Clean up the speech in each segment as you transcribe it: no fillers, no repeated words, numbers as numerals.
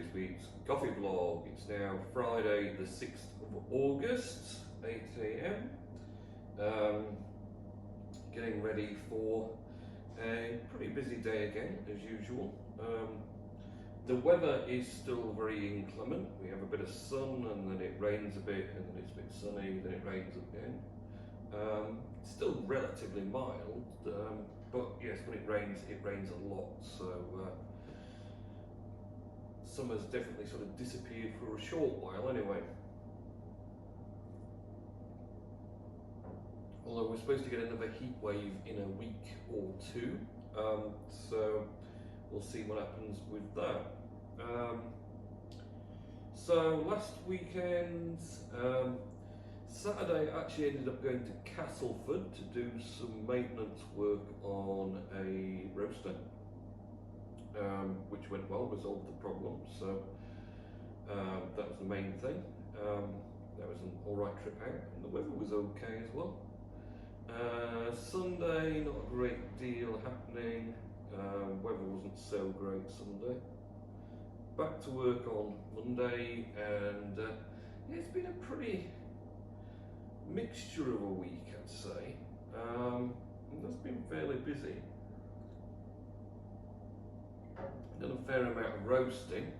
this week's coffee vlog. It's now Friday the 6th of August, 8 AM. Getting ready for a pretty busy day again, as usual. The weather is still very inclement. We have a bit of sun and then it rains a bit and then it's a bit sunny, then it rains again. It's still relatively mild, but yes, when it rains a lot. So summer's definitely sort of disappeared for a short while anyway. Although we're supposed to get another heat wave in a week or two, so we'll see what happens with that. So last weekend, Saturday, I actually ended up going to Castleford to do some maintenance work on a roaster, which went well, resolved the problem, so that was the main thing. That was an alright trip out, and the weather was okay as well. Sunday, not a great deal happening. Weather wasn't so great Sunday. Back to work on Monday, and yeah, it's been a pretty mixture of a week, I'd say. It's been fairly busy. Done a fair amount of roasting.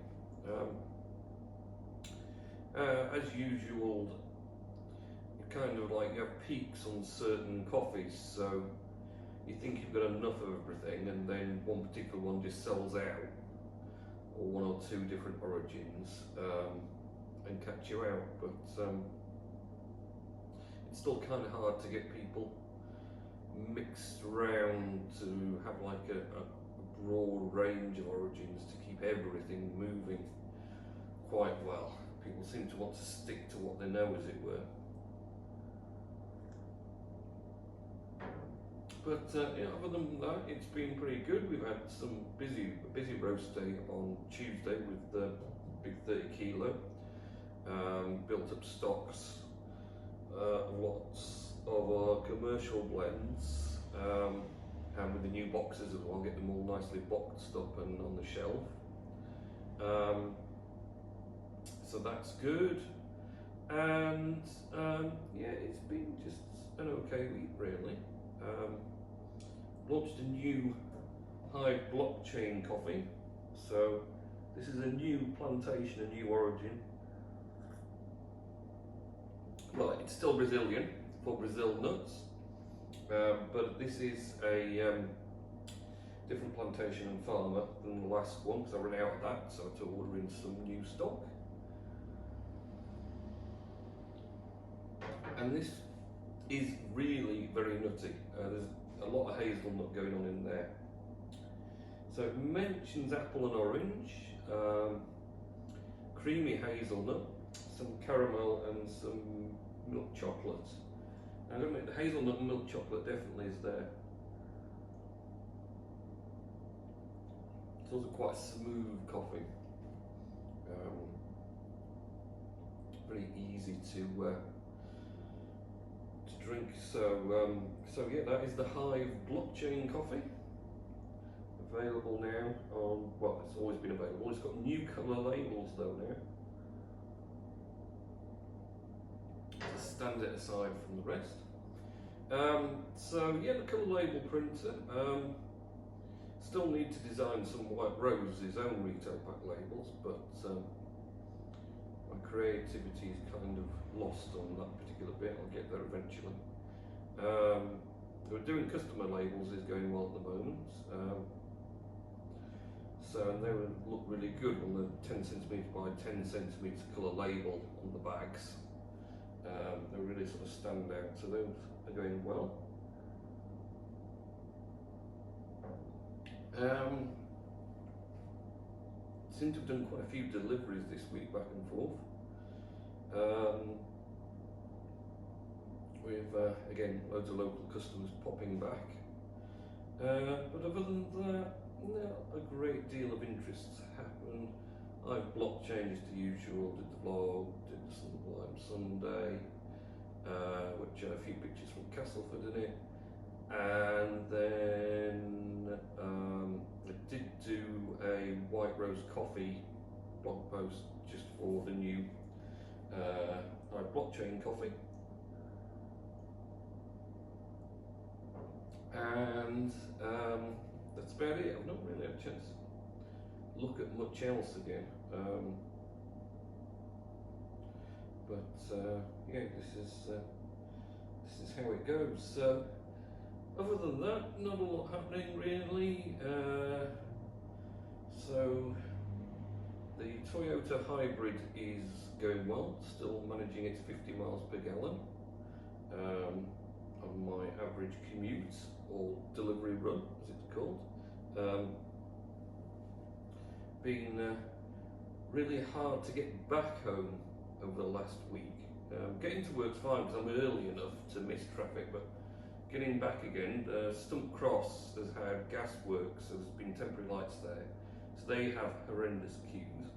As usual, kind of like you have peaks on certain coffees, so you think you've got enough of everything and then one particular one just sells out, or one or two different origins, and catch you out. But it's still kind of hard to get people mixed around to have like a broad range of origins to keep everything moving quite well. People seem to want to stick to what they know, as it were. But yeah, other than that, it's been pretty good. We've had some busy roast day on Tuesday with the big 30 kilo. Built up stocks of lots of our commercial blends, and with the new boxes as well, get them all nicely boxed up and on the shelf. So that's good. And yeah, it's been just an okay week really. Launched a new high blockchain coffee. So this is a new plantation, a new origin. Well, it's still Brazilian for Brazil nuts, but this is a different plantation and farmer than the last one, because I ran out of that, so I had to order in some new stock. And this is really very nutty. There's a lot of hazelnut going on in there. So it mentions apple and orange, creamy hazelnut, some caramel and some milk chocolate. And I admit the hazelnut and milk chocolate definitely is there. It's also quite a smooth coffee. Very easy to drink. So yeah, that is the Hive blockchain coffee. Available now on, well, it's always been available. It's got new colour labels though now, to stand it aside from the rest. So yeah, the colour label printer. Still need to design some White Rose's own retail pack labels, but my creativity is kind of lost on that particular bit. I'll get there eventually. We're doing customer labels is going well at the moment. So and they would look really good on the 10 centimetres by 10 centimetres colour label on the bags. They really sort of stand out, so those are going well. Seem to have done quite a few deliveries this week, back and forth. With again, loads of local customers popping back. But other than that, not a great deal of interest happened. I've blockchained as the usual, did the vlog, did the Sublime Sunday, which had a few pictures from Castleford in it. And then I did do a White Rose coffee blog post just for the new blockchain coffee. And that's about it. I've not really had a chance to look at much else again. Yeah, this is how it goes. So other than that, not a lot happening really. So the Toyota Hybrid is going well, still managing its 50 miles per gallon on my average commute or delivery run, as it's called. Been really hard to get back home over the last week. Getting to work's fine because I'm early enough to miss traffic, but getting back again, Stump Cross has had gas works, so there's been temporary lights there, so they have horrendous queues.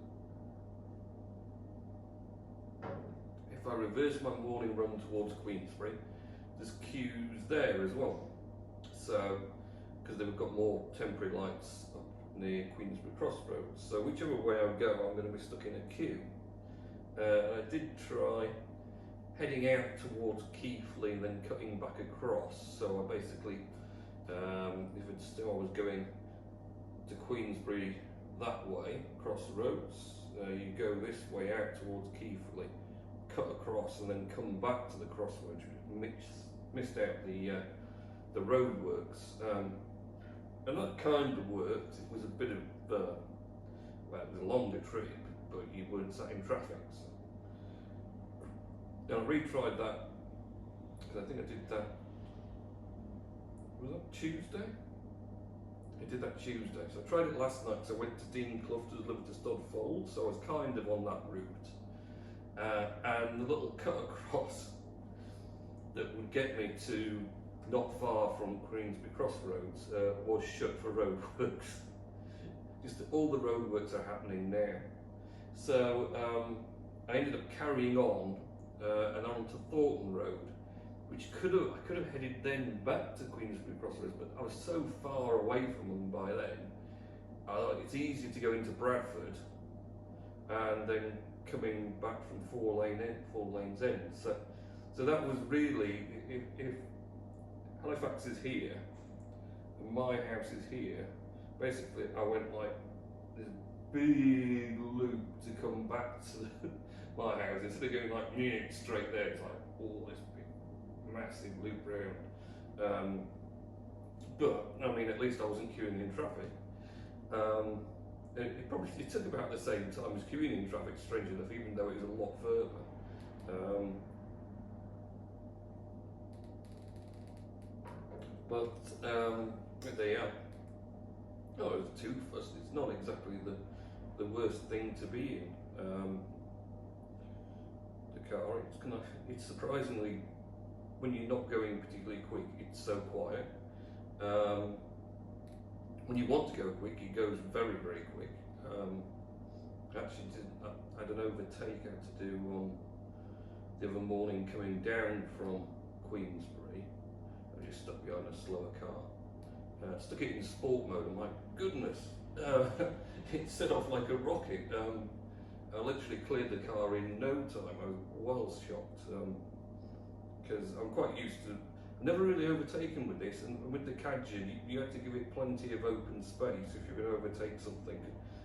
If I reverse my morning run towards Queensbury, there's queues there as well. So, because they've got more temporary lights up near Queensbury Crossroads, so whichever way I go, I'm going to be stuck in a queue. I did try heading out towards Keighley and then cutting back across. So I basically, if I was going to Queensbury that way, across the roads, you go this way out towards Keighley, cut across and then come back to the crossroads. Missed out the roadworks, and that kind of worked. It was a bit of, well, it was a longer trip, but you weren't sat in traffic. So. Now I retried that, because I think I did that, was that Tuesday? I did that Tuesday, so I tried it last night because I went to Dean Clough to deliver to Stodfold, so I was kind of on that route. And the little cut across that would get me to not far from Queensbury Crossroads was shut for roadworks. Just all the roadworks are happening now. So I ended up carrying on and on to Thornton Road, which I could have headed then back to Queensbury Crossroads, but I was so far away from them by then. It's easier to go into Bradford and then coming back from four lanes end. So that was really, if Halifax is here and my house is here, basically I went like this big loop to come back to my house instead of going like straight there. It's like all this big massive loop round. But I mean, at least I wasn't queuing in traffic. It took about the same time as queuing in traffic, strange enough, even though it was a lot further. But there you are. No, it was too fussed. It's not exactly the worst thing to be in. The car, it's surprisingly, when you're not going particularly quick, it's so quiet. When you want to go quick, it goes very, very quick. Actually, I had an overtake I had to do on the other morning coming down from Queensbury. I just stuck behind a slower car. Stuck it in sport mode, and my goodness, it set off like a rocket. I literally cleared the car in no time. I was well shocked, because I'm quite used to, never really overtaken with this, and with the Cadger, you have to give it plenty of open space if you're going to overtake something.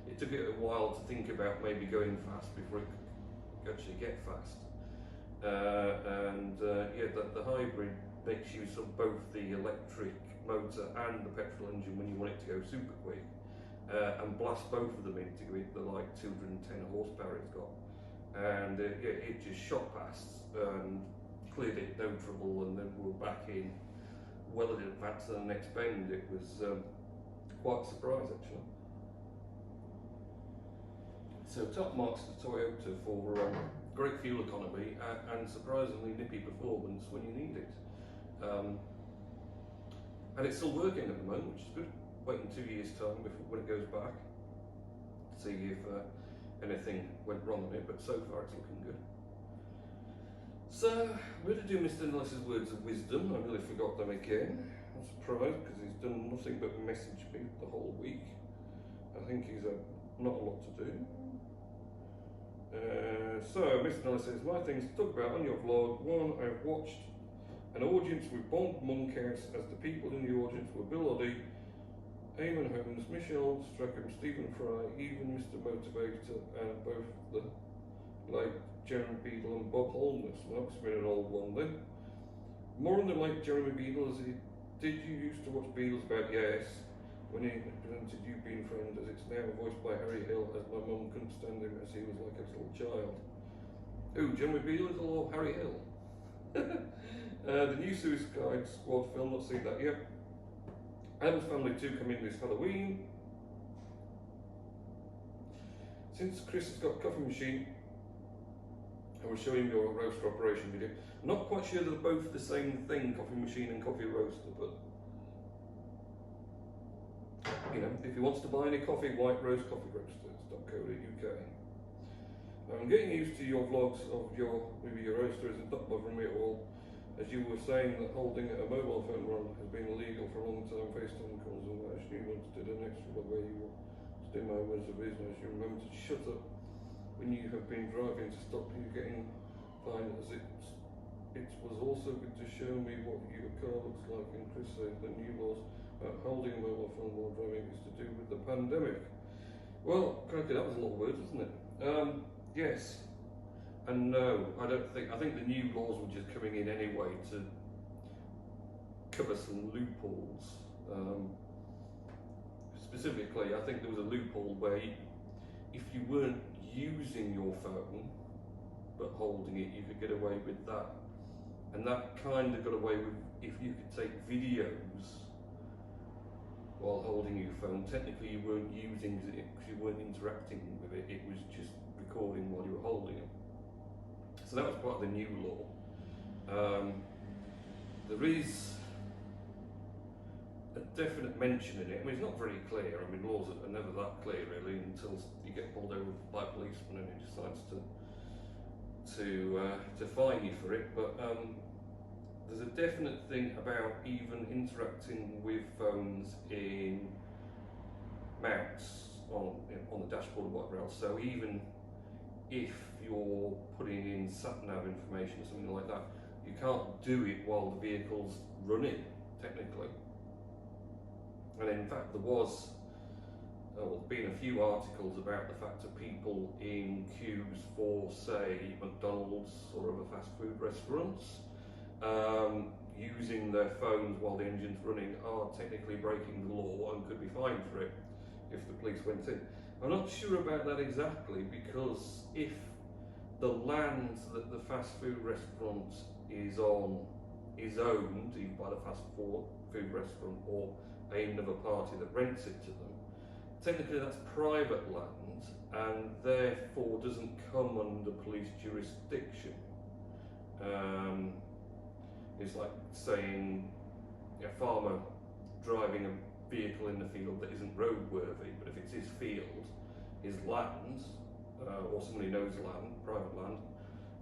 It took it a while to think about maybe going fast before it could actually get fast. Yeah, the hybrid makes use of both the electric motor and the petrol engine when you want it to go super quick, and blast both of them in to give it the like 210 horsepower it's got. And yeah, it just shot past and cleared it, no trouble, and then we were back in well in advance to the next bend. It was quite a surprise actually. So top marks to Toyota for great fuel economy and surprisingly nippy performance when you need it. And it's still working at the moment, which is good. Waiting 2 years' time when it goes back to see if anything went wrong with it, but so far it's looking good. So I'm going to do Mr. Nellis's words of wisdom. I nearly forgot them again. I'm surprised because he's done nothing but message me the whole week. I think he's not a lot to do. So, Mr. Nellis says, my things to talk about on your vlog. One, I've watched an audience with Bond Monkhouse as the people in the audience were Bill Oddie, Eamon Holmes, Michelle Strachan, Stephen Fry, even Mr. Motivator, and both the late Jeremy Beadle and Bob Holness. Well, that's been an old one then. More on the late Jeremy Beadle, did you used to watch Beadles about? Yes. When he presented You Being Friend, as it's now voiced by Harry Hill, as my mum couldn't stand him as he was like a little child. Who, Jeremy Beadle or Harry Hill? The new Suicide Squad film, not seen that yet. Adam's Family 2 coming this Halloween. Since Chris has got a coffee machine, I will show him your roaster operation video. I'm not quite sure they're both the same thing, coffee machine and coffee roaster, but you know, if he wants to buy any coffee, White Rose Coffee Roasters.co.uk. I'm getting used to your vlogs of maybe your roaster isn't bothering me at all. As you were saying that holding a mobile phone run has been illegal for a long time, FaceTime calls and that. You once did an extra vlog where you were still my words of business. You remember to shut up when you have been driving to stop you getting fined, as it was also good to show me what your car looks like. And Chris said the new laws about holding a mobile phone while driving is to do with the pandemic. Well, crikey, that was a lot of words, wasn't it? Yes and no. I think the new laws were just coming in anyway to cover some loopholes. Specifically, I think there was a loophole where if you weren't using your phone but holding it, you could get away with that. And that kind of got away with if you could take videos while holding your phone. Technically you weren't using it because you weren't interacting with it, it was just recording while you were holding it. So that was part of the new law. There is a definite mention in it. I mean, it's not very clear. I mean, laws are never that clear really until you get pulled over by a policeman and he decides to fine you for it. But there's a definite thing about even interacting with phones in maps on the dashboard or whatever else. So even if you're putting in sat-nav information or something like that, you can't do it while the vehicle's running, technically. And in fact, there's been a few articles about the fact that people in queues for, say, McDonald's or other fast food restaurants, using their phones while the engine's running are technically breaking the law and could be fined for it if the police went in. I'm not sure about that exactly, because if the land that the fast food restaurant is on is owned either by the fast food restaurant or another party that rents it to them, technically that's private land and therefore doesn't come under police jurisdiction. It's like saying a farmer driving a vehicle in the field that isn't roadworthy, but if it's his field, his land, or somebody knows land, private land,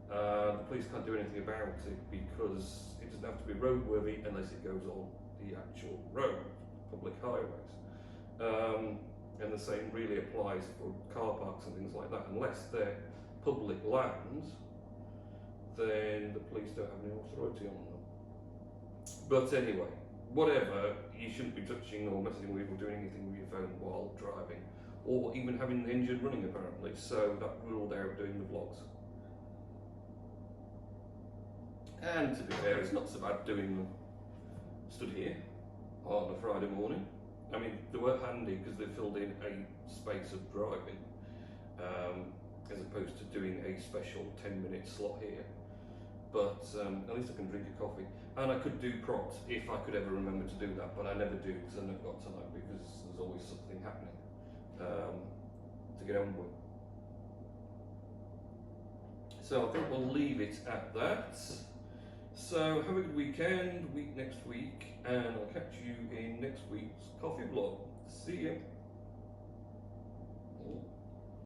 the police can't do anything about it because it doesn't have to be roadworthy unless it goes on the actual road, public highways. And the same really applies for car parks and things like that. Unless they're public land, then the police don't have any authority on them. But anyway, whatever, you shouldn't be touching or messing with or doing anything with your phone while driving, or even having the engine running apparently, so that ruled out doing the vlogs. And to be fair, it's not so bad doing them stood here on a Friday morning. I mean, they were handy because they filled in a space of driving, as opposed to doing a special 10-minute slot here. But at least I can drink a coffee. And I could do props if I could ever remember to do that, but I never do because I never got time, because there's always something happening to get on with. So I think we'll leave it at that. So have a good weekend, next week, and I'll catch you in next week's coffee vlog. See ya.